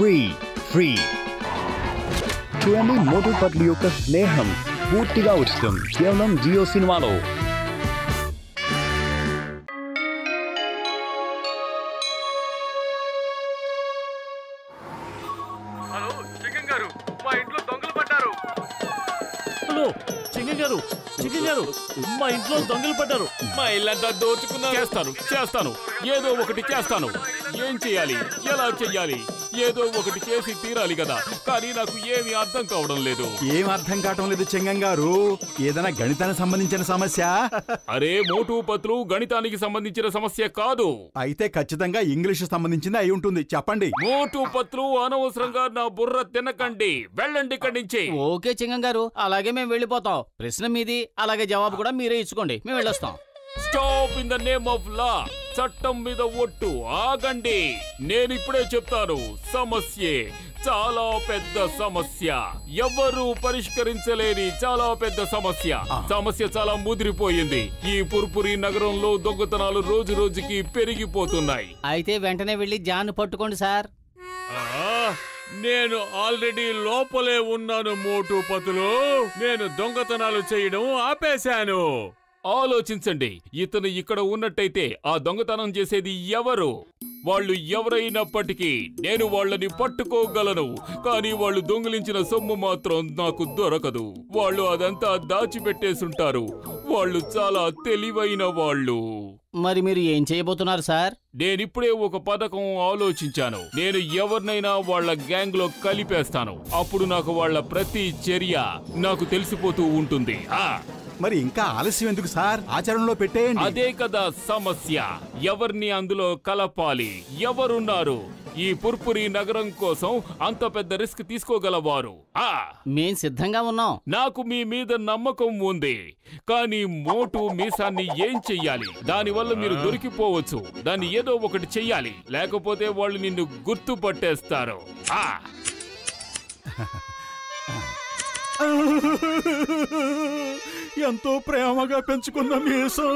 Free చూడండి మోటు పత్లు యొక్క స్నేహం పూర్తిగా ఉచితం కేవలం జియో సినిమాలో. హలో చికెన్ గారు, మా ఇంట్లో దొంగలు పడ్డారు. హలో చికెన్ గారు, మా ఇంట్లో దొంగలు పడ్డారు. మా ఇల్లంతా దోచుకున్నా. చేస్తాను ఏదో ఒకటి చేస్తాను. ఏం చెయ్యాలి, ఎలా చెయ్యాలి, ఏదో ఒకటి చేసి తీరాలి కదా. కానీ నాకు ఏమీ అర్థం కావడం లేదు. ఏం అర్థం కావడం లేదు చెంగం గారు? ఏదైనా గణితానికి సంబంధించిన సమస్య? అరే మోటు పత్లు గణితానికి సంబంధించిన సమస్య కాదు. అయితే ఖచ్చితంగా ఇంగ్లీష్ సంబంధించింది అయి ఉంటుంది. చెప్పండి. మోటు పత్లు అనవసరంగా నా బుర్ర తినకండి. వెళ్ళండి ఇక్కడి నుంచి. ఓకే చింగం గారు, అలాగే మేము వెళ్ళిపోతాం. ప్రశ్న మీది, అలాగే జవాబు కూడా మీరే ఇచ్చుకోండి. మేము వెళ్ళొస్తాం. Stop in the name of law. చట్టం మీద ఒట్టు. ఆగండి, నేను ఇప్పుడే చెప్తాను. సమస్యే చాలా పెద్ద సమస్య, ఎవరు పరిష్కరించలేని చాలా పెద్ద సమస్య చాలా ముదిరిపోయింది. ఈ పుర్పురి నగరంలో దొంగతనాలు రోజు రోజుకి పెరిగిపోతున్నాయి. అయితే వెంటనే వెళ్ళి జాన్ పట్టుకోండి సార్. నేను ఆల్రెడీ లోపలే ఉన్నాను మోటు పతులు. నేను దొంగతనాలు చేయడం ఆపేశాను. ఆలోచించండి, ఇతను ఇక్కడ ఉన్నట్టయితే ఆ దొంగతనం చేసేది ఎవరు? వాళ్ళు ఎవరైనప్పటికీ నేను వాళ్ళని పట్టుకోగలను. కానీ వాళ్ళు దొంగిలించిన సొమ్ము మాత్రం నాకు దొరకదు. వాళ్ళు అదంతా దాచిపెట్టేసుంటారు. వాళ్ళు చాలా తెలివైన వాళ్ళు. మరి మీరు ఏం చేయబోతున్నారు సార్? నేనిప్పుడే ఒక పథకం ఆలోచించాను. నేను ఎవరినైనా వాళ్ళ గ్యాంగ్ లో కలిపేస్తాను. అప్పుడు నాకు వాళ్ళ ప్రతి చర్య నాకు తెలిసిపోతూ ఉంటుంది. మరి ఇంకా ఆలస్యం ఎందుకు సార్? ఆచరణలో పెట్టేయండి. అదే కదా సమస్య. ఎవరిని అందులో కలపాలి? ఎవరున్నారు ఈ పుర్పురి నగరం కోసం అంత పెద్ద రిస్క్ తీసుకోగలవారు? మేం సిద్ధంగా ఉన్నాం. నాకు మీ మీద నమ్మకం ఉంది. కానీ మోటు మీసాన్ని ఏం చెయ్యాలి? దానివల్ల మీరు దొరికిపోవచ్చు. దాన్ని ఏదో ఒకటి చెయ్యాలి, లేకపోతే వాళ్ళు నిన్ను గుర్తుపట్టేస్తారు. ఎంతో ప్రేమగా పెంచుకున్న మీసం.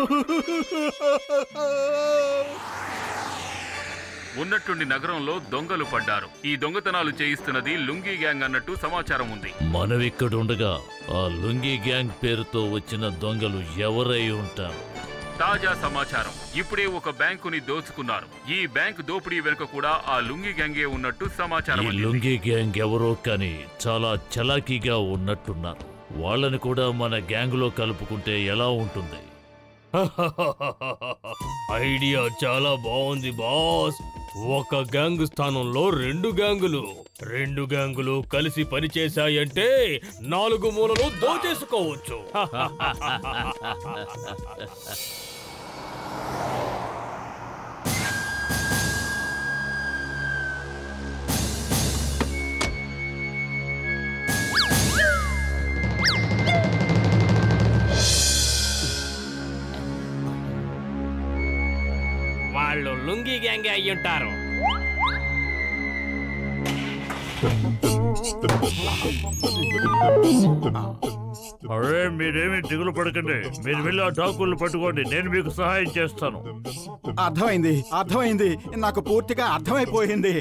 ఉన్నట్టుండి నగరంలో దొంగలు పడ్డారు. ఈ దొంగతనాలు చేయిస్తున్నది లుంగీ గ్యాంగ్ అన్నట్టు సమాచారం ఉంది. మనమిక్కడుండగా ఆ లుంగీ గ్యాంగ్ పేరుతో వచ్చిన దొంగలు ఎవరై ఉంటారు? తాజా సమాచారం, ఇప్పుడే ఒక బ్యాంకుని దోచుకున్నారు. ఈ బ్యాంకు దోపిడీ వెనుక కూడా ఆ లుంగీ గ్యాంగే ఉన్నట్టు సమాచారం. ఈ లుంగీ గ్యాంగ్ ఎవరో కానీ చాలా చలాకీగా ఉన్నట్టున్నారు. వాళ్ళని కూడా మన గ్యాంగ్ లో కలుపుకుంటే ఎలా ఉంటుంది? ఐడియా చాలా బాగుంది బాస్. ఒక గ్యాంగ్ స్థానంలో రెండు గ్యాంగులు కలిసి పనిచేశాయంటే 4 మూలలు దోచేసుకోవచ్చు. వాళ్ళు లుంగీ గ్యాంగ్ అయ్యుంటారు. అరే మీరేమి దిగులు పడకండి. మీరు వెళ్ళి ఆ డాకులను పట్టుకోండి, నేను మీకు సహాయం చేస్తాను. అర్థమైంది, నాకు పూర్తిగా అర్థమైపోయింది.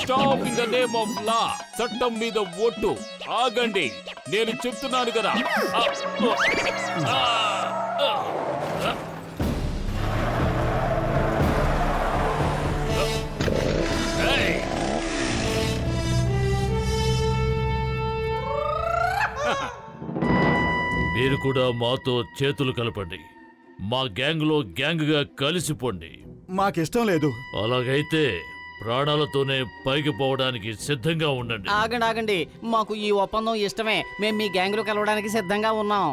Stop in the name of law. చట్టం మీద ఓటు. ఆగండి, నేను చెప్తున్నాను కదా. మీరు కూడా మాతో చేతులు కలపండి. మా గ్యాంగ్ లో గ్యాంగ్ గా కలిసిపోండి. మాకిష్టం లేదు. అలాగైతే ప్రాణాలతోనే పైకి పోవడానికి సిద్ధంగా ఉండండి. ఆగండి, మాకు ఈ ఒప్పందం ఇష్టమే. మేము మీ గ్యాంగ్ లో కలవడానికి సిద్ధంగా ఉన్నాం.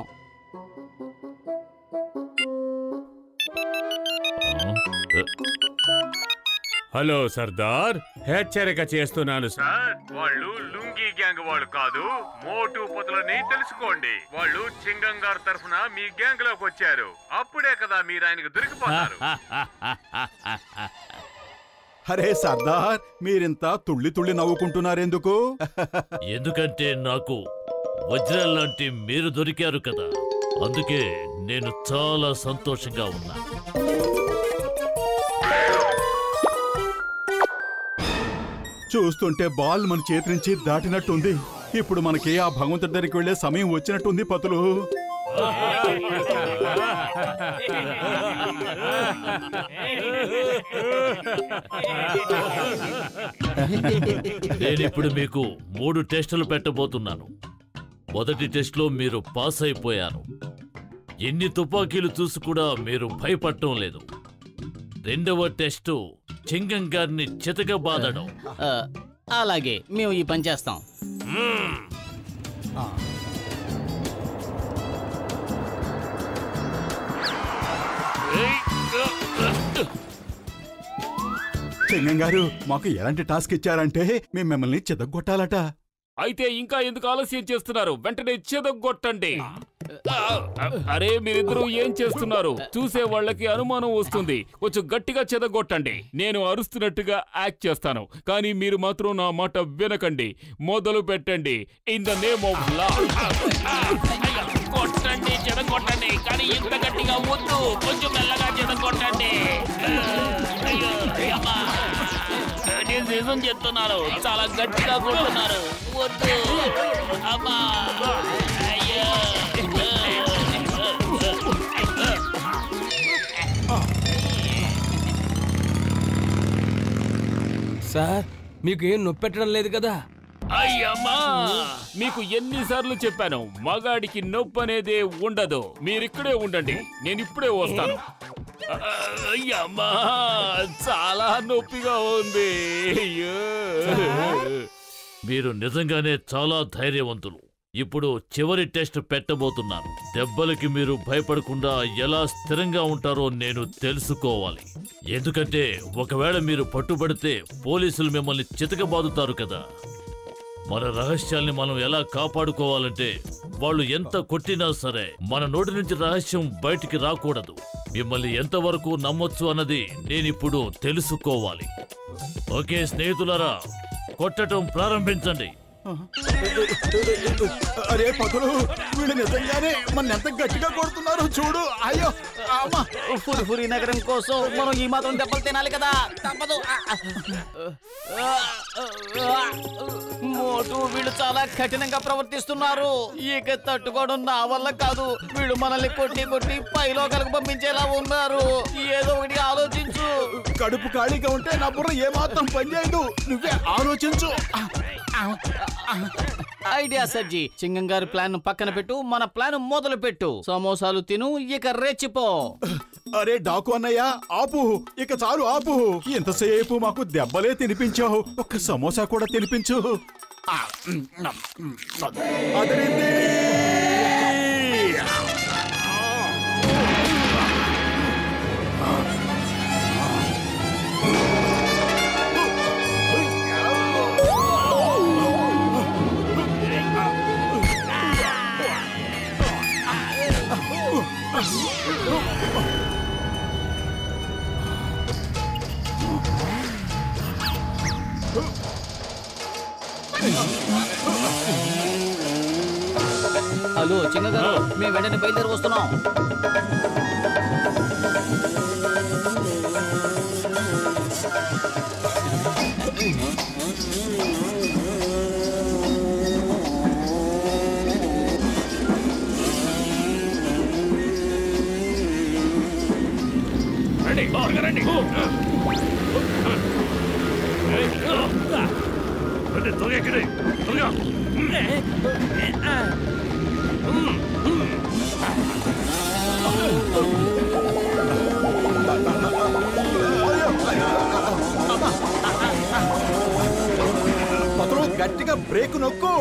హలో సర్దార్, హెచ్చరిక చేస్తున్నాను సార్. వాళ్ళు లుంగీ గ్యాంగ్ వాళ్ళు కాదు, మోటు పతులని తెలుసుకోండి. వాళ్ళు చింగం గారి తరఫున మీ గ్యాంగ్ లోకి వచ్చారు. అప్పుడే కదా మీరు ఆయనకు దొరికిపోతారు. అరే సర్దార్, మీరింత తుళ్ళి నవ్వుకుంటున్నారెందుకు? ఎందుకంటే నాకు వజ్రాల్లాంటి మీరు దొరికారు కదా, అందుకే నేను చాలా సంతోషంగా ఉన్నా. చూస్తుంటే బాల్ మన చేతి నుంచి దాటినట్టుంది. ఇప్పుడు మనకి ఆ భగవంతుడి దగ్గరికి వెళ్లే సమయం వచ్చినట్టుంది పతులు. నేనిప్పుడు మీకు 3 టెస్టులు పెట్టబోతున్నాను. మొదటి టెస్ట్లో మీరు పాస్ అయిపోయారు. ఎన్ని తుపాకీలు చూసి కూడా మీరు భయపడటం లేదు. రెండవ టెస్టు చింగం గారిని చితక బాదడం. అలాగే మేము ఈ పని చేస్తాం. చింగం గారు మాకు ఎలాంటి టాస్క్ ఇచ్చారంటే మేము మిమ్మల్ని చితగొట్టాలట. అయితే ఇంకా ఎందుకు ఆలస్యం చేస్తున్నారు? వెంటనే చెదగొట్టండి. అరే మీరిద్దరూ ఏం చేస్తున్నారు? చూసే వాళ్ళకి అనుమానం వస్తుంది. కొంచెం గట్టిగా చెదగొట్టండి. నేను అరుస్తున్నట్టుగా యాక్ట్ చేస్తాను, కానీ మీరు మాత్రం నా మాట వినకండి. మొదలు పెట్టండి. In the name of law. కొట్టండి, చెదగొట్టండి, కానీ ఇంత గట్టిగా వద్దు. కొంచెం మెల్లగా చెదగొట్టండి. నేను నిజం చెప్తున్నారు, చాలా గట్టిగా కొడుతున్నారు. వద్దు అమ్మా. అయ్యో సార్, మీకు ఏం నొప్పి పెట్టడం లేదు కదా? అయ్యమ్మా, మీకు ఎన్నిసార్లు చెప్పాను, మగాడికి నొప్పి అనేదే ఉండదు. మీరిక్కడే ఉండండి, నేను ఇప్పుడే వస్తాను. అయ్యమ్మా, చాలా నొప్పిగా ఉంది. మీరు నిజంగానే చాలా ధైర్యవంతులు. ఇప్పుడు చివరి టెస్ట్ పెట్టబోతున్నాను. దెబ్బలకి మీరు భయపడకుండా ఎలా స్థిరంగా ఉంటారో నేను తెలుసుకోవాలి. ఎందుకంటే ఒకవేళ మీరు పట్టుబడితే పోలీసులు మిమ్మల్ని చితకబాదుతారు కదా. మన రహస్యాల్ని మనం ఎలా కాపాడుకోవాలంటే వాళ్ళు ఎంత కొట్టినా సరే మన నోటి నుంచి రహస్యం బయటికి రాకూడదు. మిమ్మల్ని ఎంతవరకు నమ్మొచ్చు అన్నది నేనిప్పుడు తెలుసుకోవాలి. ఓకే స్నేహితులారా, కొట్టడం ప్రారంభించండి. అరే పతులు, వీళ్ళు నిజంగానే మన ఎంత గట్టిగా కొడుతున్నారు చూడు. అయ్యో అమ్మా. ఫురి నగరం కోసం మనం ఈ మాత్రం దెబ్బలు తినాలి కదా, తప్పదు. మోటు, వీళ్ళు చాలా కఠినంగా ప్రవర్తిస్తున్నారు. ఇక తట్టుకోవడం నా వల్ల కాదు. వీళ్ళు మనల్ని కొట్టి కొట్టి పైలోకలకు పంపించేలా ఉన్నారు. ఏదో ఒకటి ఆలోచించు. కడుపు ఖాళీగా ఉంటే నా బుర్ర ఏమాత్రం పనిచేయదు. నువ్వే ఆలోచించు. ఐడియా సర్జీ. చింగం గారి ప్లాన్ పక్కన పెట్టు, మన ప్లాన్ మొదలు పెట్టు. సమోసాలు తిను, ఇక రెచ్చిపో. అరే డాకు అన్నయ్య, ఆపు, ఇక చాలు ఆపు. ఎంతసేపు మాకు దెబ్బలే తినిపించావు, ఒక్క సమోసా కూడా తినిపించు. అదిరింది. హలో చింగ గారు, మేము వెంటనే బయలుదేరి వస్తున్నాం. పతులు, గట్టిగా బ్రేక్ నొక్కు.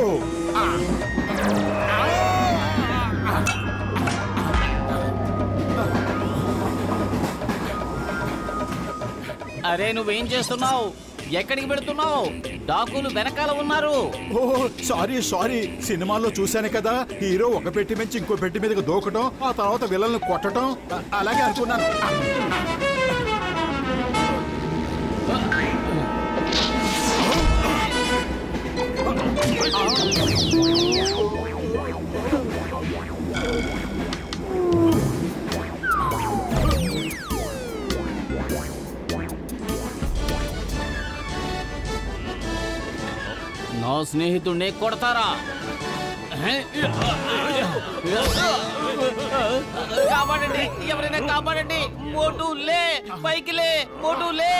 అరే నువ్వేం చేస్తున్నావు? ఎక్కడికి పెడుతున్నావు? డాకులు వెనకాల ఉన్నారు. ఓ సారీ, సినిమాల్లో చూశాను కదా, హీరో ఒక పెట్టి నుంచి ఇంకో పెట్టి మీదకి దూకటం, ఆ తర్వాత విలన్లు కొట్టడం, అలాగే అనుకున్నాను. నా స్నేహితుడిని కొడతారా? కాపాడండి, ఎవరైనా కాపాడండి. మోటు లే, పైకి లే, మోటు లే.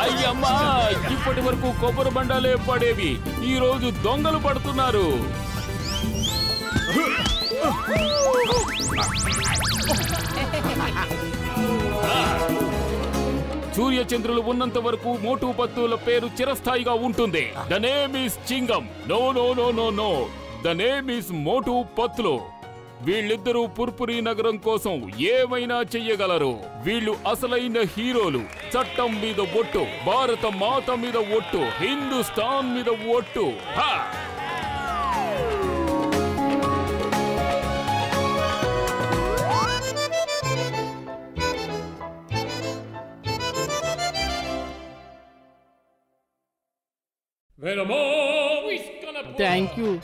అయ్యమ్మా, ఇప్పటి వరకు కొబ్బరి బండాలే పడేవి, ఈ రోజు దొంగలు పడుతున్నారు. సూర్యచంద్రులు ఉన్నంత వరకు మోటు పత్తుల పేరు చిరస్థాయిగా ఉంటుంది. The name is Chingam. No no no no no, the name is Motu Patlu. వీళ్ళిద్దరూ పుర్పురి నగరం కోసం ఏమైనా చెయ్యగలరు. వీళ్ళు అసలైన హీరోలు. చట్టం మీద ఒట్టు, భారత మాత మీద ఒట్టు, హిందుస్థాన్ మీద ఒట్టు.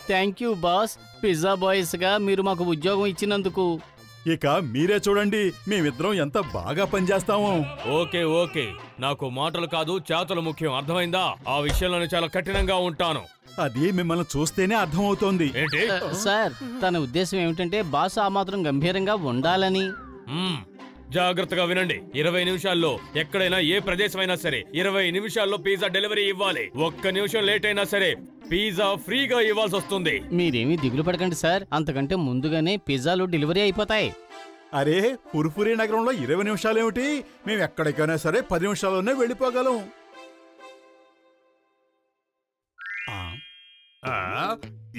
Thank you boss. Pizza boys గా మీరు మాకు ఉద్యోగం ఇచ్చినందుకు. ఇక మీరే చూడండి, మేమిద్దరం ఎంత బాగా పనిచేస్తామో. ఓకే ఓకే, నాకు మాటలు కాదు చేతలు ముఖ్యం, అర్థమైందా? ఆ విషయంలో చాలా కఠినంగా ఉంటాను. అది మిమ్మల్ని చూస్తేనే అర్థమవుతోంది. ఏంటి సార్, తన ఉద్దేశం ఏమిటంటే బాస్ ఆ మాత్రం గంభీరంగా ఉండాలని. జాగ్రత్తగా వినండి. 20 నిమిషాల్లో ఎక్కడైనా ఏ ప్రదేశమైనా సరే 20 నిమిషాల్లో పిజ్జా డెలివరీ ఇవ్వాలి. 1 నిమిషం లేట్ అయినా సరే పిజ్జా ఫ్రీగా ఇవ్వాల్సి వస్తుంది. మీరేమీ దిగులు పడకండి సార్, అంతకంటే ముందుగానే పిజ్జాలు డెలివరీ అయిపోతాయి. అరే, పుర్పురి నగరంలో 20 నిమిషాలేమిటి? మేము ఎక్కడికైనా సరే 10 నిమిషాల్లోనే వెళ్ళిపోగలం.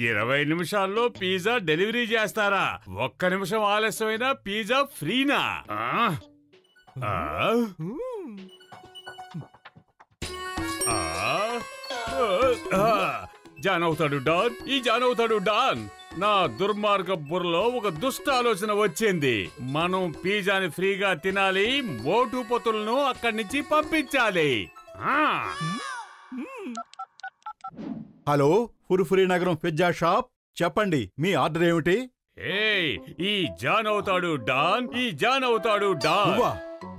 20 నిమిషాల్లో పిజ్జా డెలివరీ చేస్తారా? 1 నిమిషం ఆలస్యమైనా పిజ్జా ఫ్రీనా? జానవుతాడు డాన్, ఈ జానవుతాడు డాన్. నా దుర్మార్గ బుర్రలో ఒక దుష్ట ఆలోచన వచ్చింది. మనం పిజ్జాని ఫ్రీగా తినాలి, మోటు పతులను అక్కడి నుంచి పంపించాలి. హలో, పుర్పురి నగరం పిజ్జా షాప్, చెప్పండి మీ ఆర్డర్ ఏమిటి? ఈ జాన్ అవుతాడు డాన్, ఈ జాన్ అవుతాడు డాన్.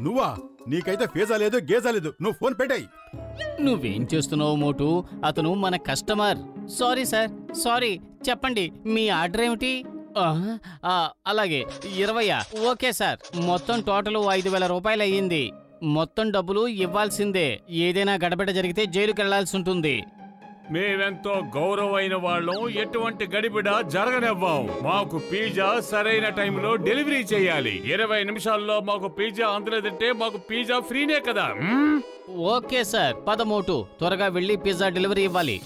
నువ్వా? నీకైతే పిజ్జా లేదు, గేజా లేదు, నువ్వు ఫోన్ పెట్టాయి. నువ్వేం చేస్తున్నావు మోటు? అతను మన కస్టమర్. Sorry sir, sorry. చెప్పండి మీ ఆర్డర్ ఏమిటి? అలాగే 20. ఓకే సార్, మొత్తం టోటల్ 5,000 రూపాయలు అయ్యింది. మొత్తం డబ్బులు ఇవ్వాల్సిందే. ఏదైనా గడబిడ జరిగితే జైలుకి వెళ్లాల్సి ఉంటుంది. మేమెంతో గౌరవమైన వాళ్ళం, ఎటువంటి గడిబిడ జరగనివ్వం. మాకు పిజ్జా సరైన టైంలో డెలివరీ చేయాలి. 20 నిమిషాల్లో మాకు పిజ్జా అందలేదంటే మాకు పిజ్జా ఫ్రీనే కదా. ఓకే సార్, పదమోటు, త్వరగా వెళ్ళి పిజ్జా డెలివరీ ఇవ్వాలి.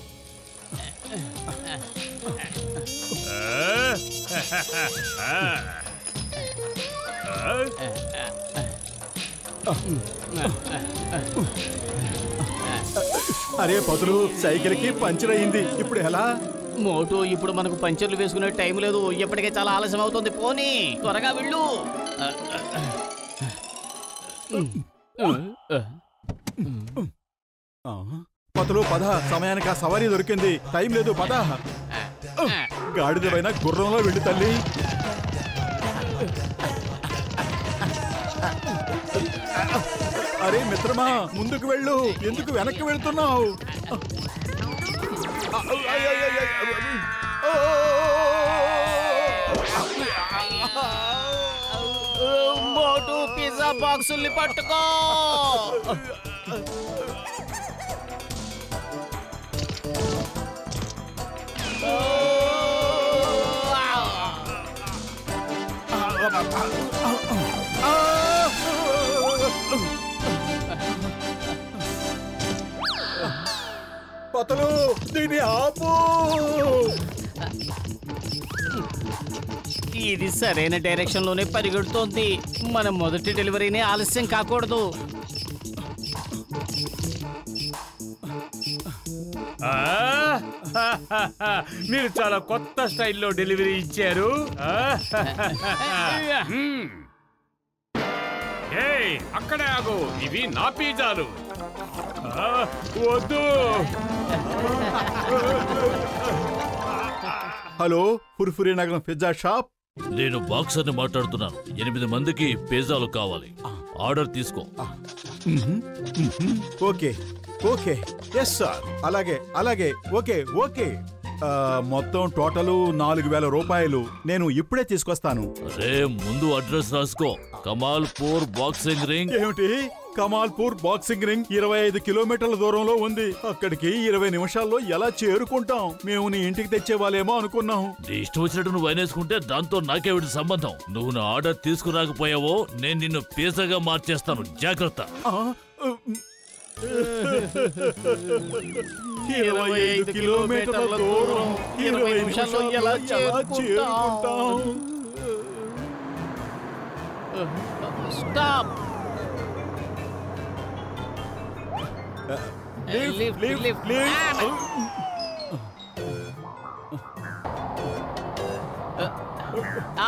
అరే పదులు, సైకిల్ కి పంచర్ అయింది, ఇప్పుడు ఎలా? మోటు, ఇప్పుడు మనకు పంచర్లు వేసుకునే టైం లేదు. ఇప్పటికే చాలా ఆలస్యం అవుతుంది. పోనీ త్వరగా వెళ్ళు. పదులు పద, సమయానికి ఆ సవారీ దొరికింది. టైం లేదు, పద. గాడిదపైన గుర్రంలో వెళ్ళు తల్లి. అరే మిత్రమా, ముందుకు వెళ్ళు, ఎందుకు వెనక్కి వెళ్తున్నావు? మోటు, పిజ్జా బాక్సుల్ని పట్టుకో. పతలు, దీన్ని ఆపు. ఇది సరైన డైరెక్షన్ లోనే పరిగెడుతోంది. మన మొదటి డెలివరీనే ఆలస్యం కాకూడదు. మీరు చాలా కొత్త స్టైల్లో డెలివరీ ఇచ్చారు. అక్కడే ఆగు, ఇవి నా పిజ్జాలు. వద్దు. హలో, పుర్పురి నగరం పిజ్జా షాప్, నేను బాక్సర్ని మాట్లాడుతున్నాను. 8 మందికి పిజ్జాలు కావాలి. ఆర్డర్ తీసుకో. Okay okay yes sir. అలాగే అలాగే ఓకే ఓకే. మొత్తం టోటల్ 4000 రూపాయలు. నేను ఇప్పుడే తీసుకొస్తాను. రే ముందు అడ్రస్ రాసుకో. కమాల్పూర్ బాక్సింగ్ రింగ్. ఏమిటి? కమాల్పూర్ బాక్సింగ్ రింగ్ 25 కిలోమీటర్ల దూరంలో ఉంది. అక్కడికి 20 నిమిషాల్లో ఎలా చేరుకుంటాం? మేము నీ ఇంటికి తెచ్చేవాళ్ళేమో అనుకున్నాం. నీ ఇష్టం వచ్చినట్టు నువ్వు అయినేసుకుంటే దాంతో నాకేమిటి సంబంధం? నువ్వు నా ఆర్డర్ తీసుకురాకపోయావో నేను నిన్ను పిజ్జాగా మార్చేస్తాను. జాగ్రత్త. 25 కిలోమీటర్ల దూరం 20 నిమిషాల్లో ఎలా చేరుకుంటాం? స్టాప్.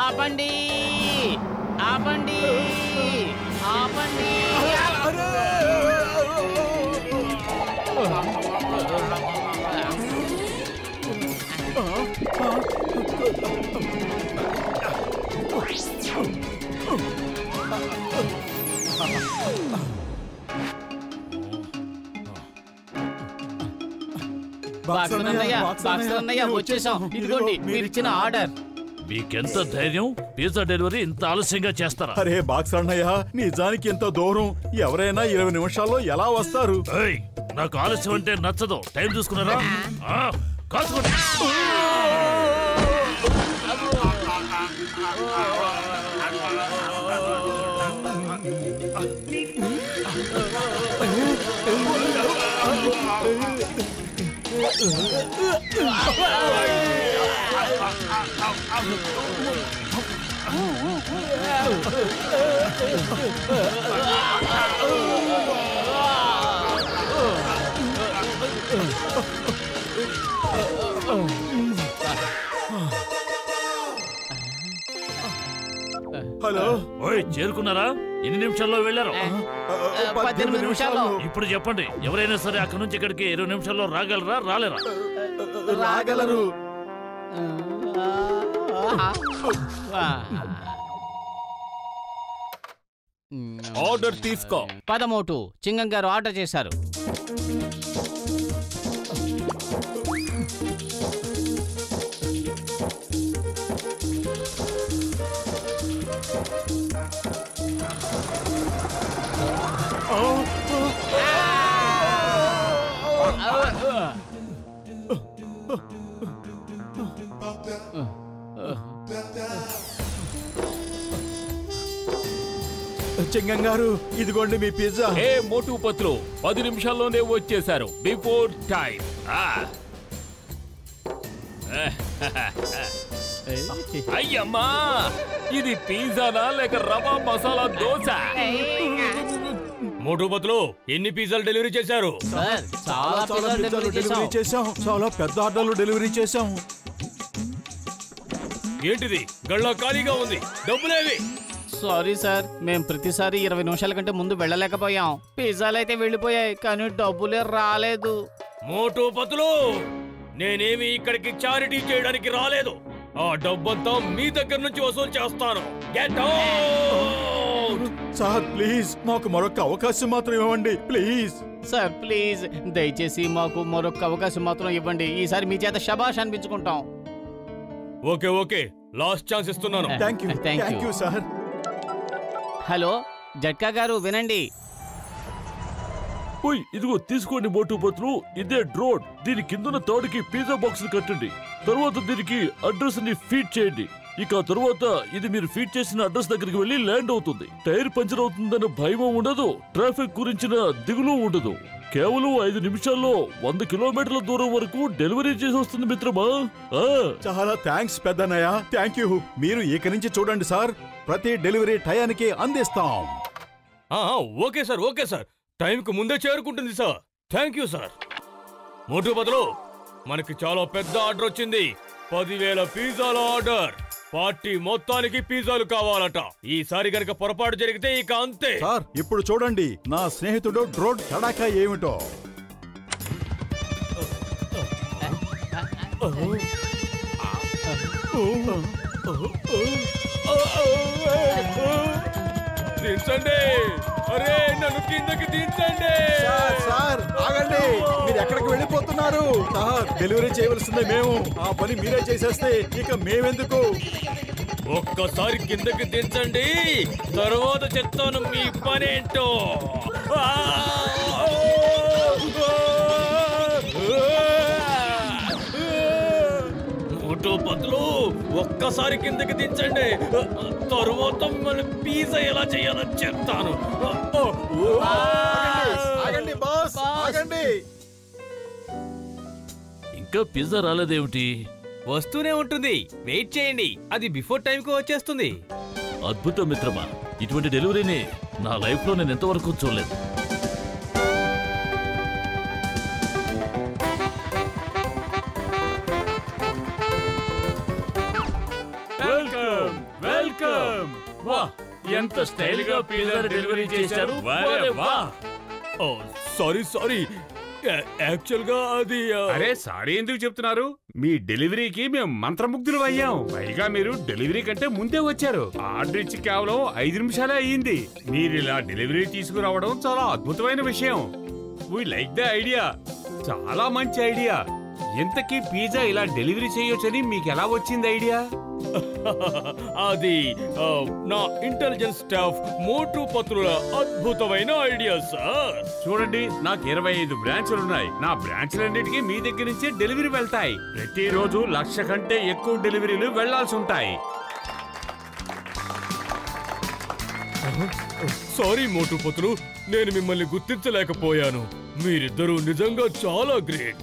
ఆపండి ఆపండి ఆపండి. వచ్చేసాం. ఇదిగోండి మీరిచ్చిన ఆర్డర్. మీకెంత ధైర్యం? పిజ్జా డెలివరీ ఇంత ఆలస్యంగా చేస్తారా? అరే బాక్స్ అన్నయ్య, నిజానికి ఇంత దూరం ఎవరైనా 20 నిమిషాల్లో ఎలా వస్తారు? నాకు ఆలస్యం అంటే నచ్చదు. టైం చూసుకున్నారా? కాసుకోండి. హలో, చేరుకున్నారా? ఎన్ని నిమిషాల్లో వెళ్ళారు? 18 నిమిషాల్లో. ఇప్పుడు చెప్పండి, ఎవరైనా సరే అక్కడి నుంచి ఇక్కడికి 20 నిమిషాల్లో రాగలరా రాలేరా? రాగలరు. ఆర్డర్ తీసుకో. పదమోటు చింగం గారు ఆర్డర్ చేశారు. చింగం గారు, ఇదిగోండి మీ పిజ్జా. ఏ మోటు పత్లు 10 నిమిషాల్లోనే వచ్చేశారు. Before time. అయ్యమ్మా, ఇది పిజ్జానా లేక రవా మసాలా దోశ? మోటు పత్లు ఎన్ని పిజ్జాలు డెలివరీ చేశారు? చాలా డెలివరీ చేశాం. చాలా పెద్ద ఆర్డర్లు డెలివరీ చేశాం. ఏంటిది గళ్ళ ఖాళీగా ఉంది? డబ్బులేవి? సారీ సార్, మేము ప్రతిసారి 20 నిమిషాల కంటే ముందు వెళ్ళలేకపోయాం. పిజ్జాలు అయితే వెళ్ళిపోయాయి కానీ డబ్బులే రాలేదు. మోటు పత్లు, నేనేమి ఇక్కడికి చారిటీ చేయడానికి రాలేదు. ఆ డబ్బంతా మీ దగ్గర నుంచి వసూలు చేస్తాను. Get out! సార్ ప్లీజ్, మాకు మరొక అవకాశం మాత్రం ఇవ్వండి ప్లీజ్. సార్ ప్లీజ్, దయచేసి మాకు మరొక అవకాశం మాత్రం ఇవ్వండి. ఈసారి మీ చేత శబాష్ అనిపించుకుంటాం. ఓకే ఓకే, లాస్ట్ ఛాన్స్ ఇస్తున్నాను. Thank you sir. హలో జట్కా గారు, వినండి. ఇదిగో తీసుకోండి మోటు పత్లు. ఇదే డ్రోన్. దీని కిందన తాడుకి పిజ్జా బాక్స్ కట్టండి. తర్వాత దీనికి అడ్రస్ ని ఫీడ్ చేయండి. ఇక తరువాత ఇది మీరు ఫీడ్ చేసిన అడ్రస్ దగ్గరికి వెళ్లి ల్యాండ్ అవుతుంది. టైర్ పంచర్ అవుతుందన్న భయం ఉండదు. ట్రాఫిక్ గురించిన దిగులు ఉండదు. కేవలం 5 నిమిషాల్లో 100 కిలోమీటర్ల దూరం వరకు డెలివరీ చేసి వస్తుంది మిత్రమా. చాలా థ్యాంక్స్ పెద్దన్నయ్య. Thank you. మీరు ఇక నుంచి చూడండి సార్, ప్రతి డెలివరీ టయానికి అందిస్తాం. Okay sir, okay sir. టైంకు ముందే చేరుకుంటుంది సార్. Thank you sir. మోటు బదులు మనకి చాలా పెద్ద ఆర్డర్ వచ్చింది. 10,000 పిజ్జాల ఆర్డర్. పార్టీ మొత్తానికి పిజ్జాలు కావాలట. ఈసారి గనక పొరపాటు జరిగితే ఇక అంతే. సార్ ఇప్పుడు చూడండి నా స్నేహితుడు డ్రోన్ తడాకా ఏమిటో. దించండి. అరే నన్ను కిందకి దించండి. సార్ ఆగండి, మీరు ఎక్కడికి వెళ్ళిపోతున్నారు? సార్ డెలివరీ చేయవలసిందే మేము, ఆ పని మీరే చేసేస్తే ఇక మేమెందుకు? ఒక్కసారి కిందకి దించండి, తర్వాత చెప్తాను మీ పనేంటో. మోటూ పత్లు ఒక్కసారి కిందకి దించండి, తరువాత మిమ్మల్ని పిజ్జా ఎలా చేయాలో చెప్తాను. ఆగండి బాస్, ఆగండి. ఇంకా పిజ్జా రాలేదేమిటి? వస్తూనే ఉంటుంది, వెయిట్ చేయండి, అది బిఫోర్ టైం కు వచ్చేస్తుంది. అద్భుతం మిత్రమా, ఇటువంటి డెలివరీని నా లైఫ్ లో నేను ఎంతవరకు చూడలేదు. Welcome welcome. వా, ఎంత స్టైల్ గా పిజ్జా డెలివరీ చేశారు. వా. సారీ యాక్చువల్ గా అది అరే సారీ ఎందుకు చెప్తున్నారు? మీ డెలివరీకి మేము మంత్రముగ్ధులు అయ్యాం. పైగా మీరు డెలివరీ కంటే ముందే వచ్చారు. ఆర్డర్ ఇచ్చి కేవలం 5 నిమిషాలే అయ్యింది. మీరు ఇలా డెలివరీ తీసుకురావడం చాలా అద్భుతమైన విషయం. వి లైక్ ద ఐడియా, చాలా మంచి ఐడియా. ఇంతకీ పిజ్జా ఇలా డెలివరీ చేయొచ్చని మీకు ఎలా వచ్చింది ఐడియా? అది నా ఇంటెలిజెన్స్ స్టాఫ్ మోటూ పత్రుల అద్భుతమైన ఐడియా సార్. చూడండి, నాకు 25 బ్రాంచ్లు ఉన్నాయి. నా బ్రాంచ్లన్నిటికీ మీ దగ్గర నుంచి డెలివరీ వెళ్తాయి. ప్రతిరోజు 1,00,000 కంటే ఎక్కువ డెలివరీలు వెళ్లాల్సి ఉంటాయి. సారీ మోటూ పత్రులు, నేను మిమ్మల్ని గుర్తించలేకపోయాను. మీరిద్దరూ నిజంగా చాలా గ్రేట్.